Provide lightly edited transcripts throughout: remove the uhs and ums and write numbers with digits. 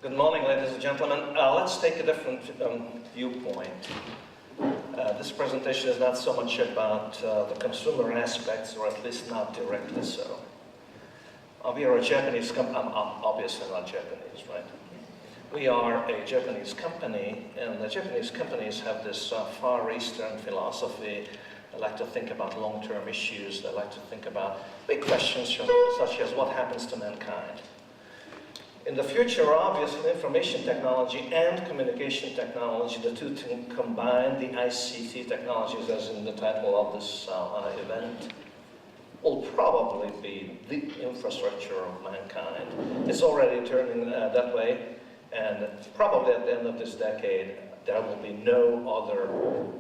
Good morning, ladies and gentlemen. Let's take a different viewpoint. This presentation is not so much about the consumer aspects, or at least not directly so. We are a Japanese company. I'm obviously not Japanese, right? We are a Japanese company, and the Japanese companies have this Far Eastern philosophy. They like to think about long-term issues. They like to think about big questions such as what happens to mankind. In the future, obviously, information technology and communication technology, the two combine, the ICT technologies, as in the title of this event, will probably be the infrastructure of mankind. It's already turning that way, and probably at the end of this decade, there will be no other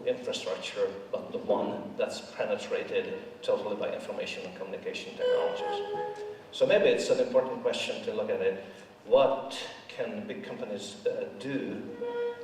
infrastructure but the one that's penetrated totally by information and communication technologies. So maybe it's an important question to look at it. What can big companies do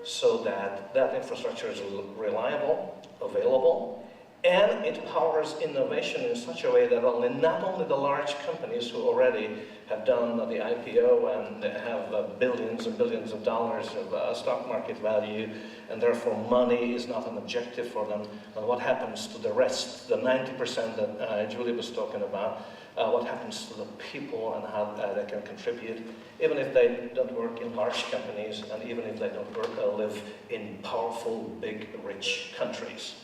so that that infrastructure is reliable, available, and it powers innovation in such a way that not only the large companies who already have done the IPO and have billions and billions of dollars of stock market value, and therefore money is not an objective for them, but what happens to the rest, the 90% that Julie was talking about, what happens to the people and how they can contribute, even if they don't work in large companies and even if they don't live in powerful, big, rich countries.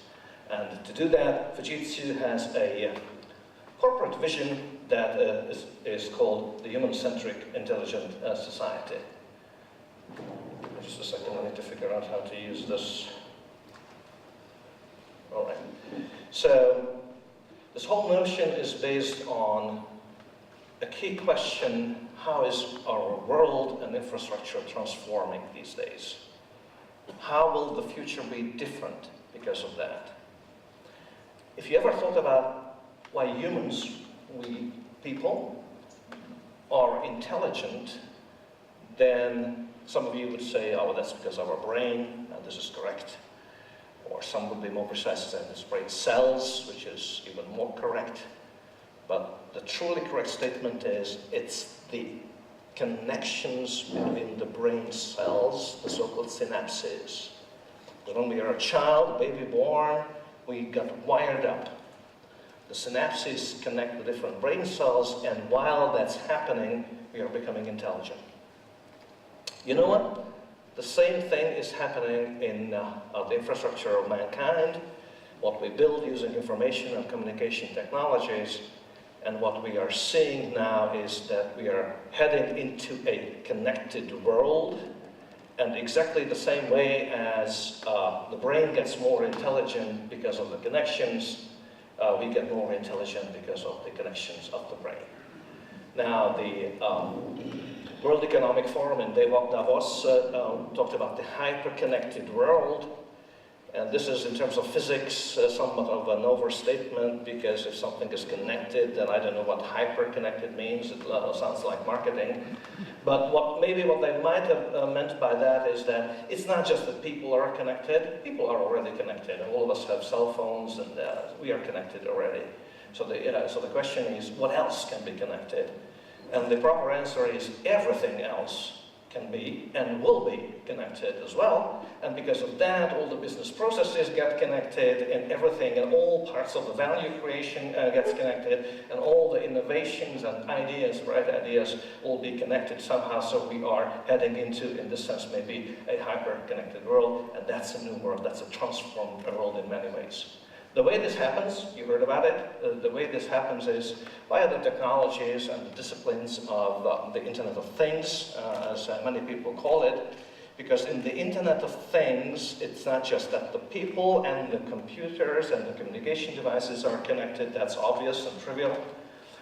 And to do that, Fujitsu has a corporate vision that is called the Human-Centric Intelligent Society. Just a second, I need to figure out how to use this. All right. So this whole notion is based on a key question: how is our world and infrastructure transforming these days? How will the future be different because of that? If you ever thought about why humans, we people, are intelligent, then some of you would say, oh, that's because of our brain, and this is correct. Or some would be more precise and it's brain cells, which is even more correct. But the truly correct statement is it's the connections between the brain cells, the so-called synapses. That when we are a child, a baby born, we got wired up. The synapses connect the different brain cells, and while that's happening, we are becoming intelligent. You know what? The same thing is happening in the infrastructure of mankind, what we build using information and communication technologies, and what we are seeing now is that we are heading into a connected world, and exactly the same way as the brain gets more intelligent because of the connections, we get more intelligent because of the connections of the brain. Now, the World Economic Forum in Davos talked about the hyper-connected world, and this is, in terms of physics, somewhat of an overstatement, because if something is connected, then I don't know what hyper-connected means. It sounds like marketing. But maybe what they might have meant by that is that it's not just that people are connected. People are already connected, and all of us have cell phones, and we are connected already. So the question is, what else can be connected? And the proper answer is everything else can be and will be connected as well. And because of that, all the business processes get connected, and everything and all parts of the value creation gets connected, and all the innovations and ideas, bright ideas, will be connected somehow. So we are heading into, in this sense, maybe a hyper-connected world, and that's a new world. That's a transformed world in many ways. The way this happens, you heard about it, the way this happens is via the technologies and the disciplines of the Internet of Things, as many people call it, because in the Internet of Things, it's not just that the people and the computers and the communication devices are connected, that's obvious and trivial,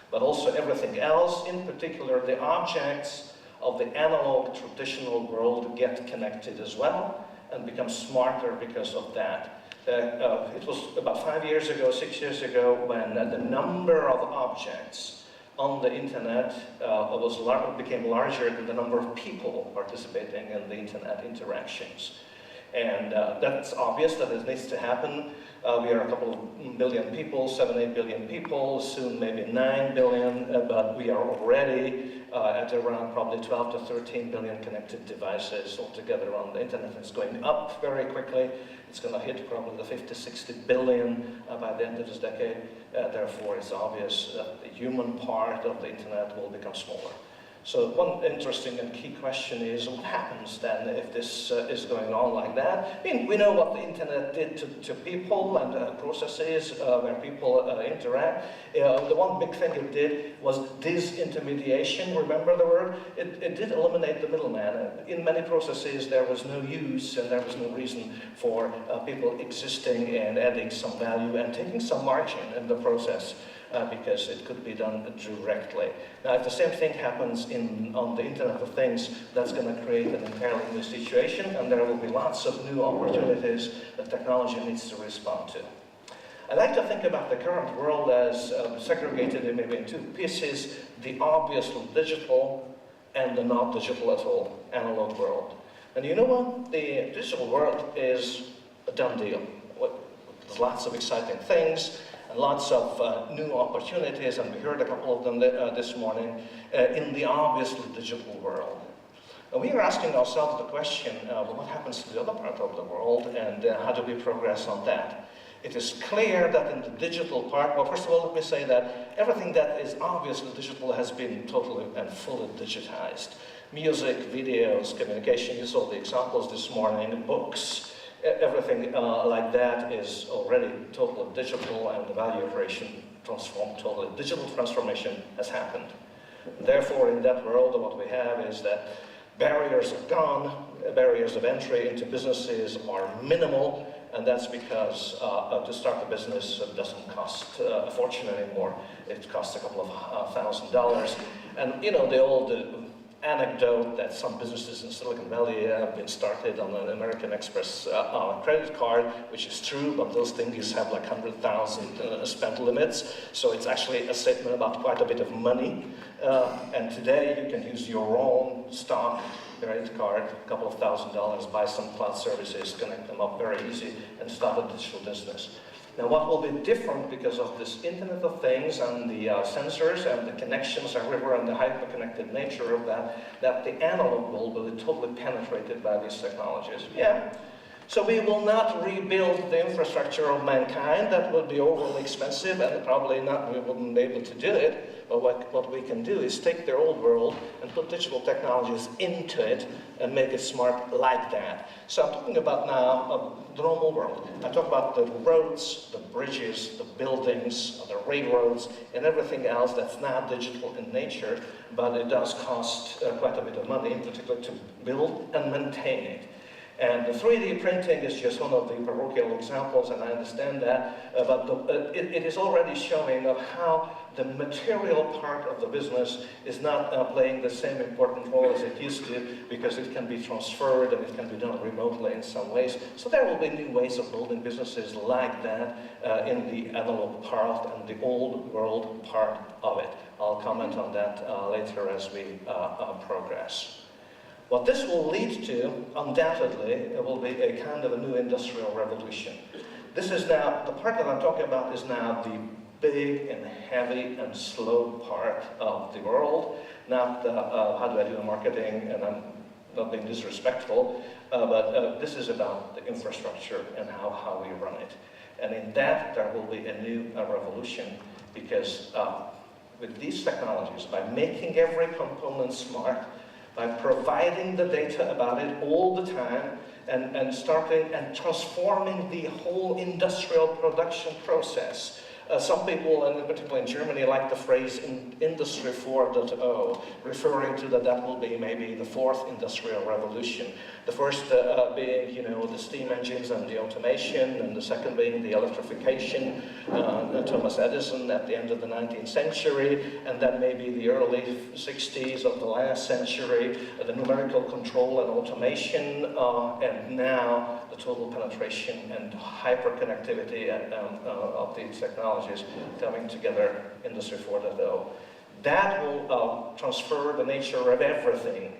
but also everything else, in particular the objects of the analog traditional world get connected as well and become smarter because of that. It was about 5 years ago, 6 years ago, when the number of objects on the internet became larger than the number of people participating in the internet interactions. And that's obvious that it needs to happen. We are a couple of billion people, 7, 8 billion people, soon maybe 9 billion, but we are already at around probably 12 to 13 billion connected devices altogether on the internet. It's going up very quickly. It's going to hit probably the 50, 60 billion by the end of this decade. Therefore, it's obvious that the human part of the internet will become smaller. So one interesting and key question is, what happens then if this is going on like that? I mean, we know what the internet did to people and processes where people interact. The one big thing it did was disintermediation, remember the word? It did eliminate the middleman. In many processes there was no use and there was no reason for people existing and adding some value and taking some margin in the process. Because it could be done directly. Now, if the same thing happens on the Internet of Things, that's going to create an entirely new situation, and there will be lots of new opportunities that technology needs to respond to. I like to think about the current world as segregated maybe in two pieces, the obviously digital and the not digital at all, analog world. And you know what? The digital world is a done deal. There's lots of exciting things, and lots of new opportunities, and we heard a couple of them this morning, in the obviously digital world. And we are asking ourselves the question, well, what happens to the other part of the world, and how do we progress on that? It is clear that in the digital part, well, first of all, let me say that everything that is obviously digital has been totally and fully digitized. Music, videos, communication, you saw the examples this morning, books, everything like that is already totally digital, and the value creation transformed totally. Digital transformation has happened. Therefore, in that world, what we have is that barriers are gone, barriers of entry into businesses are minimal, and that's because to start a business doesn't cost a fortune anymore. It costs a couple of $1,000. And you know, the old anecdote that some businesses in Silicon Valley have been started on an American Express credit card, which is true, but those things have like 100,000 spend limits, so it's actually a statement about quite a bit of money. And today you can use your own stock credit card, a couple of $1,000s, buy some cloud services, connect them up very easy, and start a digital business. Now, what will be different because of this Internet of Things and the sensors and the connections everywhere and the hyper-connected nature of that the analog world will be totally penetrated by these technologies. Yeah. So we will not rebuild the infrastructure of mankind. That would be overly expensive, and probably not, we wouldn't be able to do it. But what we can do is take their old world and put digital technologies into it and make it smart like that. So I'm talking about now the normal world. I talk about the roads, the bridges, the buildings, the railroads, and everything else that's not digital in nature, but it does cost quite a bit of money, in particular to build and maintain it. And the 3D printing is just one of the parochial examples, and I understand that, but it is already showing of how the material part of the business is not playing the same important role as it used to, because it can be transferred and it can be done remotely in some ways. So there will be new ways of building businesses like that in the analog part and the old world part of it. I'll comment on that later as we progress. What this will lead to, undoubtedly, will be a kind of a new industrial revolution. This is now, the part that I'm talking about is now the big and heavy and slow part of the world, not how do I do the marketing, and I'm not being disrespectful, but this is about the infrastructure and how we run it. And in that, there will be a new revolution, because with these technologies, by making every component smart, by providing the data about it all the time, and starting and transforming the whole industrial production process. Some people, and particularly in Germany, like the phrase Industry 4.0, referring to that will be maybe the fourth industrial revolution. The first being, you know, the steam engines and the automation, and the second being the electrification, Thomas Edison at the end of the 19th century, and then maybe the early 60s of the last century, the numerical control and automation, and now the total penetration and hyper-connectivity of these technologies coming together, Industry 4.0. That will transfer the nature of everything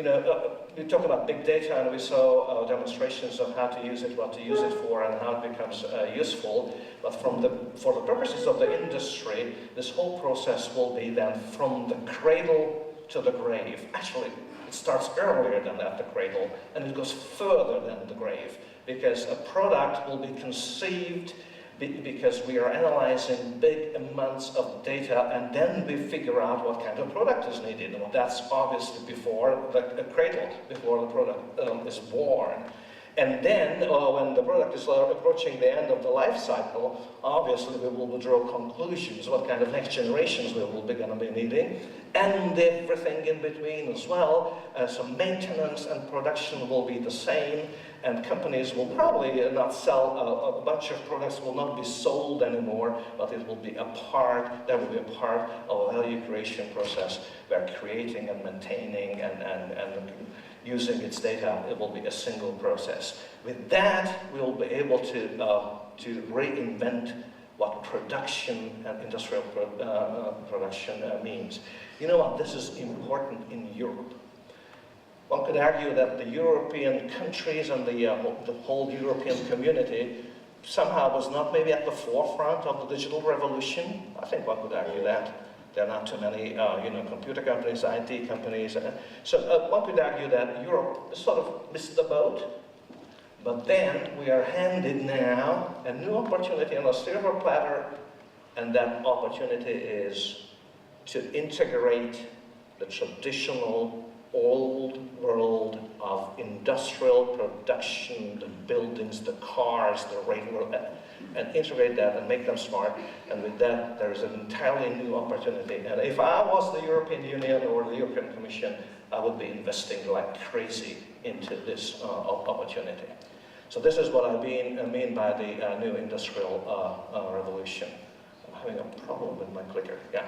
we talk about big data, and we saw demonstrations of how to use it, what to use it for, and how it becomes useful. But for the purposes of the industry, this whole process will be then from the cradle to the grave. Actually, it starts earlier than at the cradle, and it goes further than the grave, because a product will be conceived because we are analyzing big amounts of data, and then we figure out what kind of product is needed. And that's obviously before the cradle, before the product is born. And then, when the product is approaching the end of the life cycle, obviously we will draw conclusions, what kind of next generations we will be going to be needing, and everything in between as well. So maintenance and production will be the same, and companies will probably not sell a bunch of products, will not be sold anymore, but it will be a part, that will be a part of a value creation process where creating and maintaining and using its data, it will be a single process. With that, we'll be able to reinvent what production and industrial production means. You know what, this is important in Europe. One could argue that the European countries and the whole European community somehow was not maybe at the forefront of the digital revolution. I think one could argue that. There are not too many computer companies, IT companies. So one could argue that Europe sort of missed the boat. But then we are handed now a new opportunity on a silver platter, and that opportunity is to integrate the traditional old world of industrial production, the buildings, the cars, the railroad, and integrate that and make them smart. And with that, there is an entirely new opportunity. And if I was the European Union or the European Commission, I would be investing like crazy into this opportunity. So this is what I mean by the new industrial revolution. I'm having a problem with my clicker. Yeah.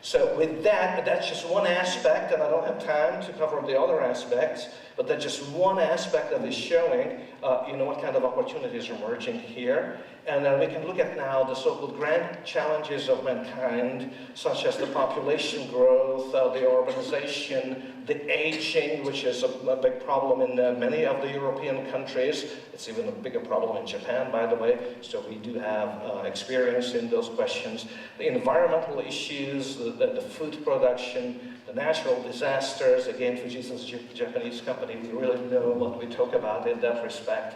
So with that, that's just one aspect, and I don't have time to cover the other aspects, but that's just one aspect that is showing, what kind of opportunities are emerging here. And we can look at now the so-called grand challenges of mankind, such as the population growth, the urbanization, the aging, which is a big problem in many of the European countries. It's even a bigger problem in Japan, by the way, so we do have experience in those questions. The environmental issues, the food production, the natural disasters. Again, Fujitsu is a Japanese company. We really know what we talk about in that respect.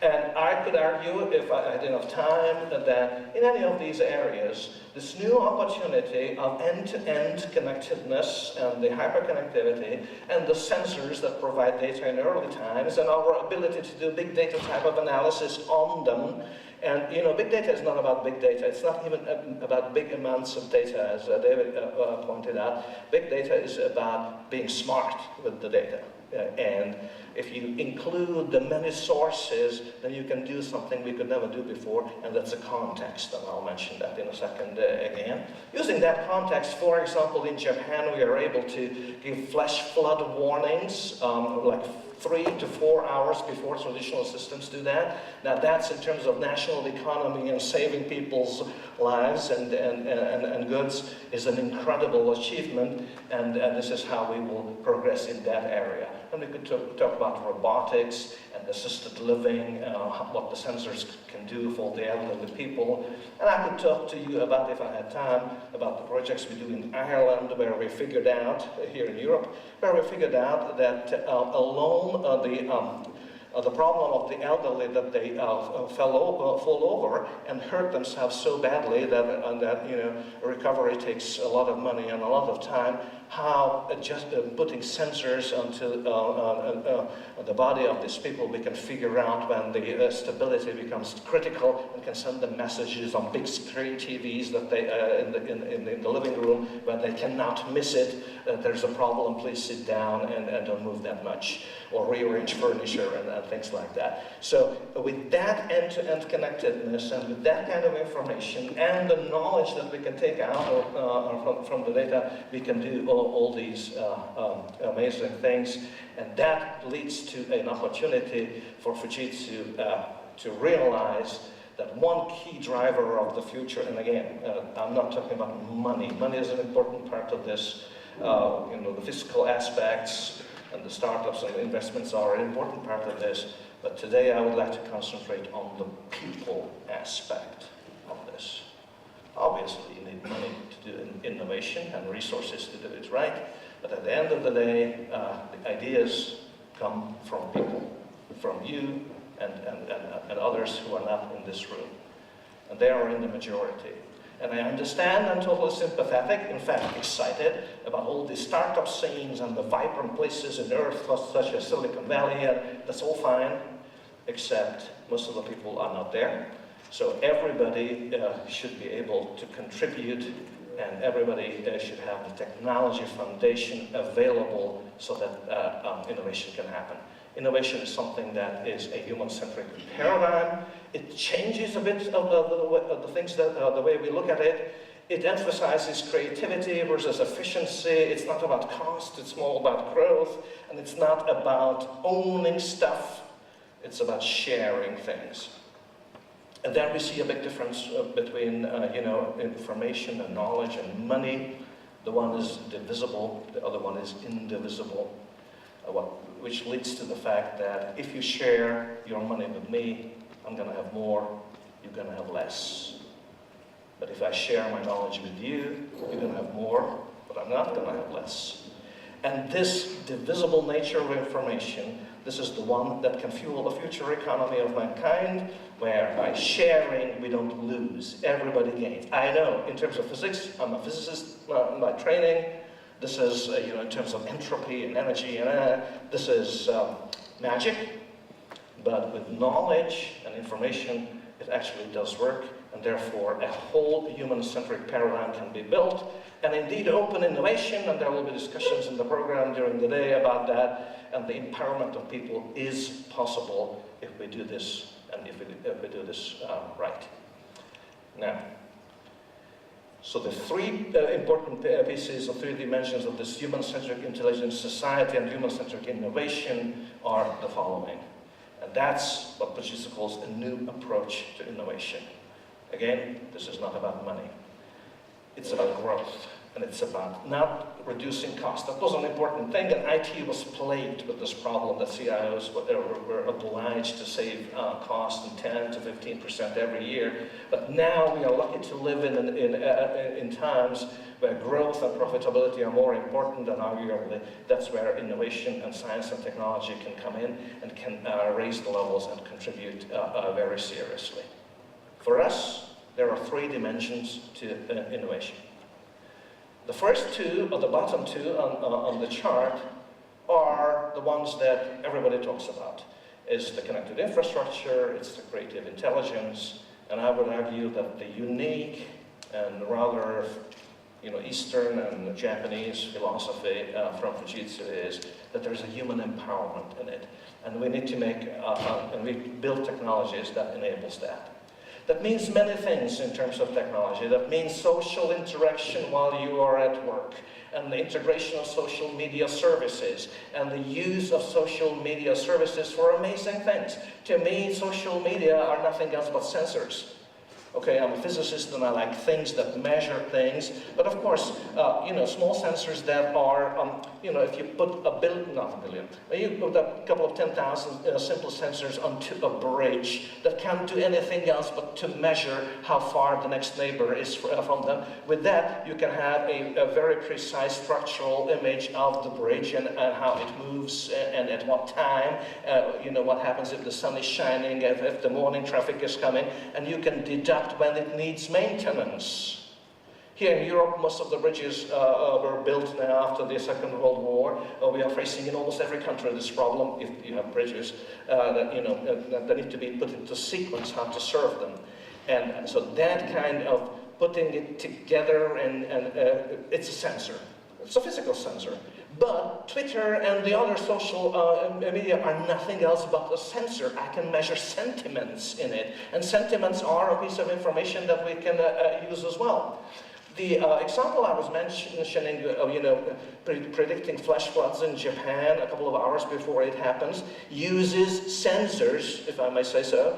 And I could argue, if I had enough time, that in any of these areas, this new opportunity of end-to-end connectedness and the hyperconnectivity and the sensors that provide data in early times and our ability to do big data type of analysis on them. And big data is not about big data. It's not even about big amounts of data, as David pointed out. Big data is about being smart with the data. And if you include the many sources, then you can do something we could never do before, and that's a context, and I'll mention that in a second again. Using that context, for example, in Japan, we are able to give flash flood warnings, like 3 to 4 hours before traditional systems do that. Now that's in terms of national economy and saving people's lives and goods is an incredible achievement, and this is how we will progress in that area. And we could talk about robotics and assisted living, what the sensors can do for the elderly people. And I could talk to you about, if I had time, about the projects we do in Ireland, where we figured out, here in Europe, where we figured out that alone the problem of the elderly, that they fall over and hurt themselves so badly that recovery takes a lot of money and a lot of time. How just putting sensors onto the body of these people, we can figure out when the stability becomes critical and can send them messages on big screen TVs that they in the living room when they cannot miss it. There's a problem, please sit down and don't move that much, or rearrange furniture and things like that. So with that end-to-end connectedness and with that kind of information and the knowledge that we can take out from the data, we can do all these amazing things. And that leads to an opportunity for Fujitsu to realize that one key driver of the future, and again, I'm not talking about money. Money is an important part of this, the fiscal aspects, and the startups and investments are an important part of this. But today I would like to concentrate on the people aspect of this. Obviously, you need money to do innovation and resources to do it right. But at the end of the day, the ideas come from people, from you and others who are not in this room. And they are in the majority. And I understand, I'm totally sympathetic, in fact excited, about all the startup scenes and the vibrant places in Earth, such as Silicon Valley, and that's all fine, except most of the people are not there. So everybody should be able to contribute, and everybody should have the technology foundation available so that innovation can happen. Innovation is something that is a human-centric paradigm. It changes a bit of the things that the way we look at it. It emphasizes creativity versus efficiency. It's not about cost, it's more about growth, and it's not about owning stuff. It's about sharing things. And then we see a big difference between information and knowledge and money. The one is divisible, the other one is indivisible. Which leads to the fact that if you share your money with me, I'm going to have more, you're going to have less. But if I share my knowledge with you, you're going to have more, but I'm not going to have less. And this divisible nature of information, this is the one that can fuel the future economy of mankind, where by sharing, we don't lose. Everybody gains. I know, in terms of physics, I'm a physicist by training. This is, in terms of entropy and energy, and this is magic. But with knowledge and information, it actually does work, and therefore a whole human-centric paradigm can be built. And indeed, open innovation, and there will be discussions in the program during the day about that, and the empowerment of people is possible if we do this, and if we do this right. Now, so the three important pieces or three dimensions of this human-centric intelligent society and human-centric innovation are the following. And that's what Fujitsu calls a new approach to innovation. Again, this is not about money. It's about growth. And it's about not reducing cost. That was an important thing, and IT was plagued with this problem that CIOs were obliged to save cost in 10 to 15% every year. But now we are lucky to live in times where growth and profitability are more important, and arguably that's where innovation and science and technology can come in and can raise the levels and contribute very seriously. For us, there are three dimensions to innovation. The first two, or the bottom two on the chart, are the ones that everybody talks about. It's the connected infrastructure, it's the creative intelligence, and I would argue that the unique and rather Eastern and Japanese philosophy from Fujitsu is that there's a human empowerment in it. And we need to and we build technologies that enables that. That means many things in terms of technology. That means social interaction while you are at work, and the integration of social media services, and the use of social media services for amazing things. To me, social media are nothing else but sensors. Okay, I'm a physicist and I like things that measure things, but of course, small sensors that are, if you put you put a couple of 10,000 simple sensors onto a bridge that can't do anything else but to measure how far the next neighbor is from them. With that, you can have a very precise structural image of the bridge and how it moves and at what time, what happens if the sun is shining, if the morning traffic is coming, and you can deduct when it needs maintenance. Here in Europe, most of the bridges were built now after the Second World War. We are facing in almost every country this problem, if you have bridges, that need to be put into sequence, how to serve them. And so that kind of putting it together, and it's a sensor. It's a physical sensor. But Twitter and the other social media are nothing else but a sensor. I can measure sentiments in it. And sentiments are a piece of information that we can use as well. The example I was mentioning, you know, predicting flash floods in Japan a couple of hours before it happens, uses sensors, if I may say so,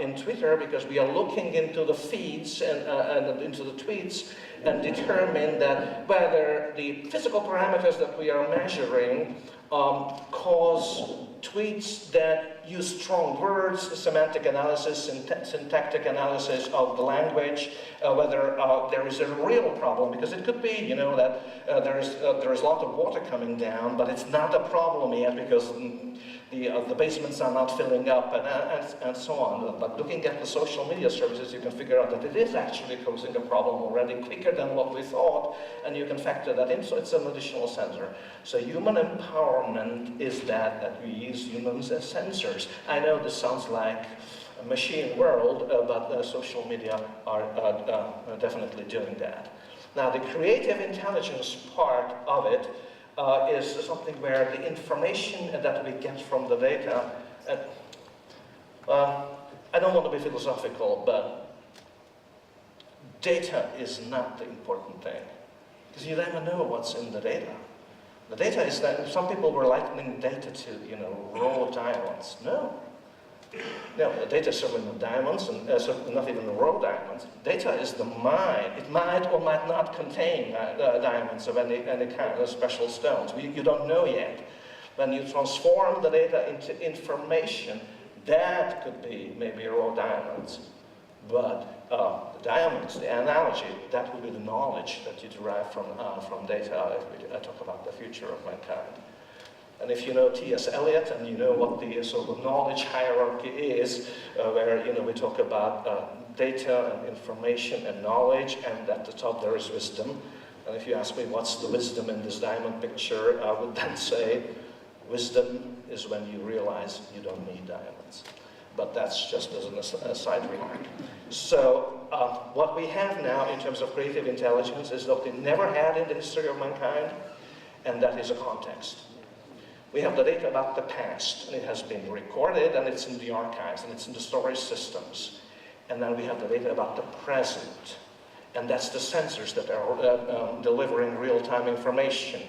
in Twitter, because we are looking into the feeds and into the tweets and determine that whether the physical parameters that we are measuring cause tweets that use strong words, semantic analysis, syntactic analysis of the language, whether there is a real problem, because it could be, you know, that there is a lot of water coming down, but it's not a problem yet because the basements are not filling up and so on. But looking at the social media services, you can figure out that it is actually causing a problem already quicker than what we thought, and you can factor that in, so it's an additional sensor. So human empowerment is that we use humans as sensors. I know this sounds like a machine world, but social media are definitely doing that. Now, the creative intelligence part of it is something where the information that we get from the data, I don't want to be philosophical, but data is not the important thing, because you never know what's in the data. The data is that some people were likening data to, you know, raw diamonds. No. No, the data is certainly not diamonds, and certainly not even raw diamonds. Data is the mine. It might or might not contain diamonds of any kind of special stones. You don't know yet. When you transform the data into information, that could be maybe raw diamonds. But the diamonds, the analogy, that would be the knowledge that you derive from data if we talk about the future of mankind. And if you know T.S. Eliot and you know what the sort of knowledge hierarchy is, where, you know, we talk about data and information and knowledge, and at the top there is wisdom. And if you ask me what's the wisdom in this diamond picture, I would then say wisdom is when you realize you don't need diamonds. But that's just as a side remark. So what we have now in terms of creative intelligence is what we never had in the history of mankind, and that is a context. We have the data about the past, and it has been recorded, and it's in the archives, and it's in the storage systems. And then we have the data about the present, and that's the sensors that are delivering real-time information.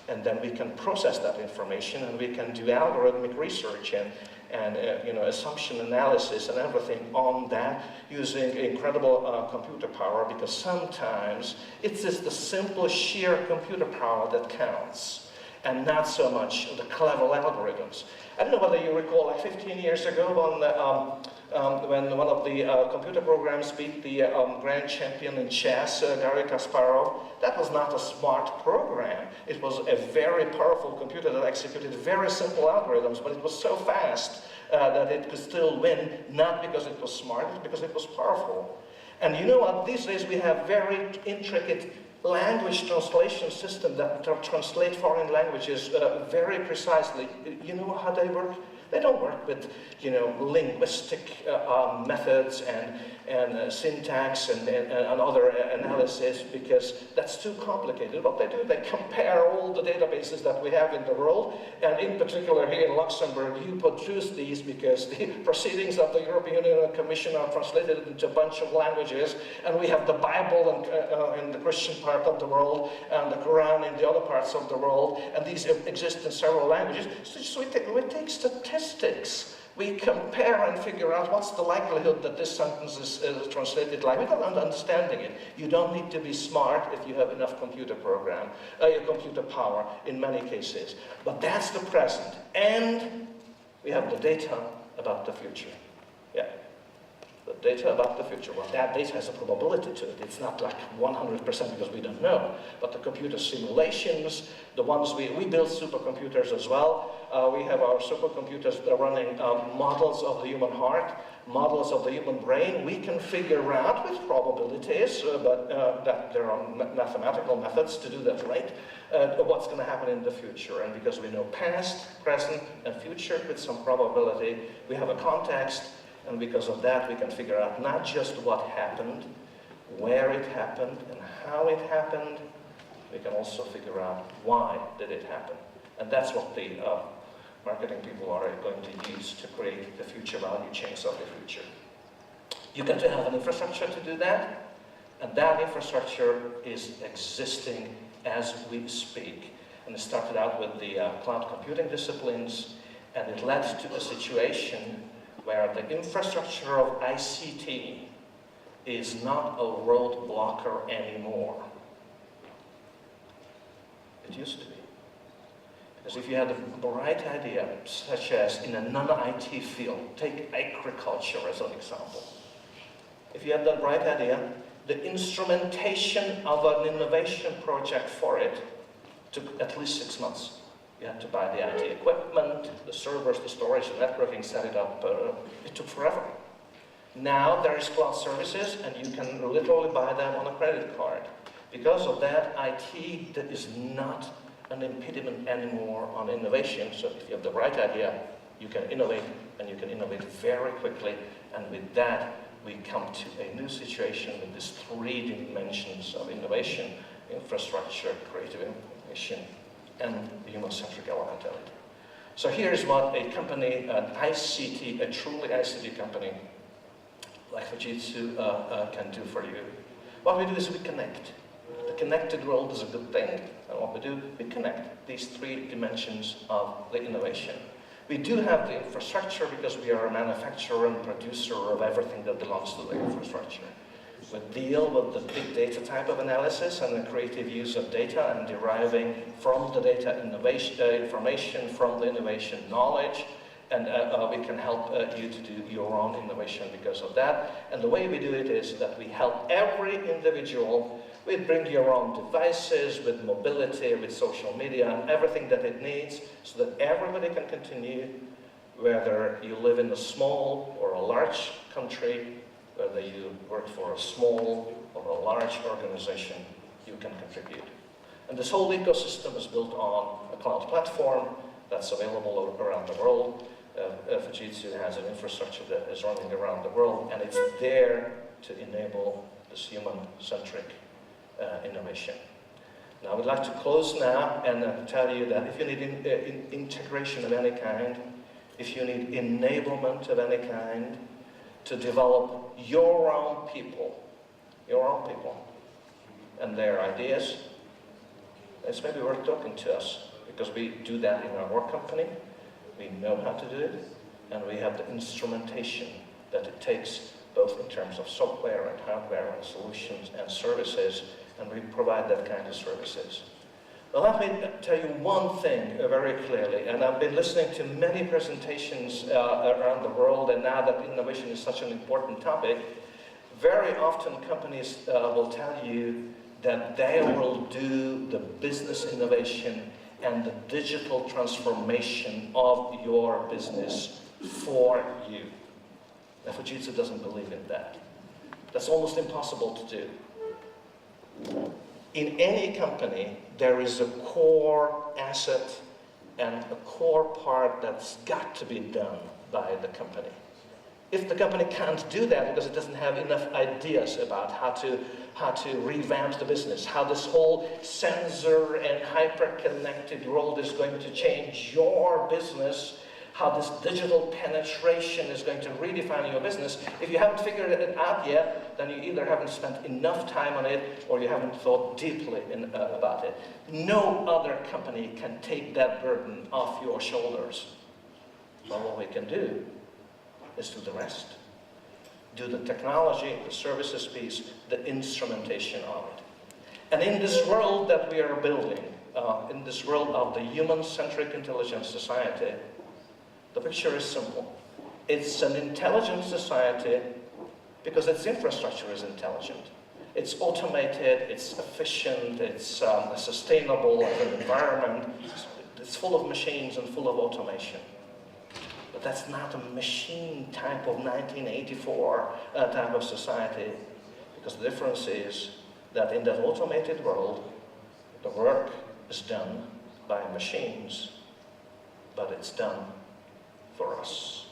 And then we can process that information, and we can do algorithmic research and you know, assumption analysis and everything on that using incredible computer power, because sometimes it's just the simple sheer computer power that counts, and not so much the clever algorithms. I don't know whether you recall, like 15 years ago when one of the computer programs beat the grand champion in chess, Garry Kasparov. That was not a smart program. It was a very powerful computer that executed very simple algorithms, but it was so fast that it could still win, not because it was smart, but because it was powerful. And you know what? These days we have very intricate language translation system that translate foreign languages very precisely. You know how they work? They don't work with, you know, linguistic methods and syntax and other analysis, because that's too complicated. What they do, they compare all the databases that we have in the world, and in particular here in Luxembourg, you produce these because the proceedings of the European Union Commission are translated into a bunch of languages, and we have the Bible in the Christian part of the world, and the Quran in the other parts of the world, and these exist in several languages. So we take statistics. We compare and figure out what's the likelihood that this sentence is translated like, without understanding it. You don't need to be smart if you have enough computer power in many cases. But that's the present. And we have the data about the future. Yeah. The data about the future. Well, that data has a probability to it. It's not like 100% because we don't know. But the computer simulations, the ones we build supercomputers as well. We have our supercomputers that are running models of the human heart, models of the human brain. We can figure out with probabilities, but that there are mathematical methods to do that right, what's going to happen in the future. And because we know past, present, and future with some probability, we have a context. And because of that, we can figure out not just what happened, where it happened, and how it happened. We can also figure out why did it happen. And that's what the marketing people are going to use to create the future value chains of the future. You got to have an infrastructure to do that. And that infrastructure is existing as we speak. And it started out with the cloud computing disciplines, and it led to a situation where the infrastructure of ICT is not a roadblocker anymore. It used to be. Because if you had a bright idea, such as in a non-IT field, take agriculture as an example. If you had that bright idea, the instrumentation of an innovation project for it took at least 6 months. You had to buy the IT equipment, the servers, the storage, the networking, set it up. It took forever. Now there is cloud services, and you can literally buy them on a credit card. Because of that, IT is not an impediment anymore on innovation. So if you have the right idea, you can innovate, and you can innovate very quickly. And with that, we come to a new situation with these 3 dimensions of innovation: infrastructure, creative innovation, and the human-centric element of it. So here's what a company, an ICT, a truly ICT company like Fujitsu can do for you. What we do is we connect. The connected world is a good thing, and what we do, we connect these 3 dimensions of the innovation. We do have the infrastructure because we are a manufacturer and producer of everything that belongs to the infrastructure. We deal with the big data type of analysis and the creative use of data and deriving from the data information, from the innovation knowledge, and we can help you to do your own innovation because of that. And the way we do it is that we help every individual with bring your own devices, with mobility, with social media, and everything that it needs, so that everybody can continue, whether you live in a small or a large country, whether you work for a small or a large organization, you can contribute. And this whole ecosystem is built on a cloud platform that's available around the world. Fujitsu has an infrastructure that is running around the world, and it's there to enable this human-centric innovation. Now, I would like to close now and tell you that if you need integration of any kind, if you need enablement of any kind, to develop your own people, and their ideas, it's maybe worth talking to us, because we do that in our company. We know how to do it, and we have the instrumentation that it takes, both in terms of software and hardware and solutions and services, and we provide that kind of services. Well, let me tell you one thing very clearly, and I've been listening to many presentations around the world, and now that innovation is such an important topic, very often companies will tell you that they will do the business innovation and the digital transformation of your business for you. Now, Fujitsu doesn't believe in that. That's almost impossible to do. In any company, there is a core asset and a core part that's got to be done by the company. If the company can't do that because it doesn't have enough ideas about how to revamp the business, how this whole sensor and hyper-connected world is going to change your business, how this digital penetration is going to redefine your business, if you haven't figured it out yet, then you either haven't spent enough time on it or you haven't thought deeply about it. No other company can take that burden off your shoulders. So what we can do is do the rest. Do the technology, the services piece, the instrumentation of it. And in this world that we are building, in this world of the human-centric intelligent society, the picture is simple. It's an intelligent society because its infrastructure is intelligent. It's automated, it's efficient, it's sustainable as an environment. It's full of machines and full of automation. But that's not a machine type of 1984 type of society, because the difference is that in that automated world, the work is done by machines, but it's done for us.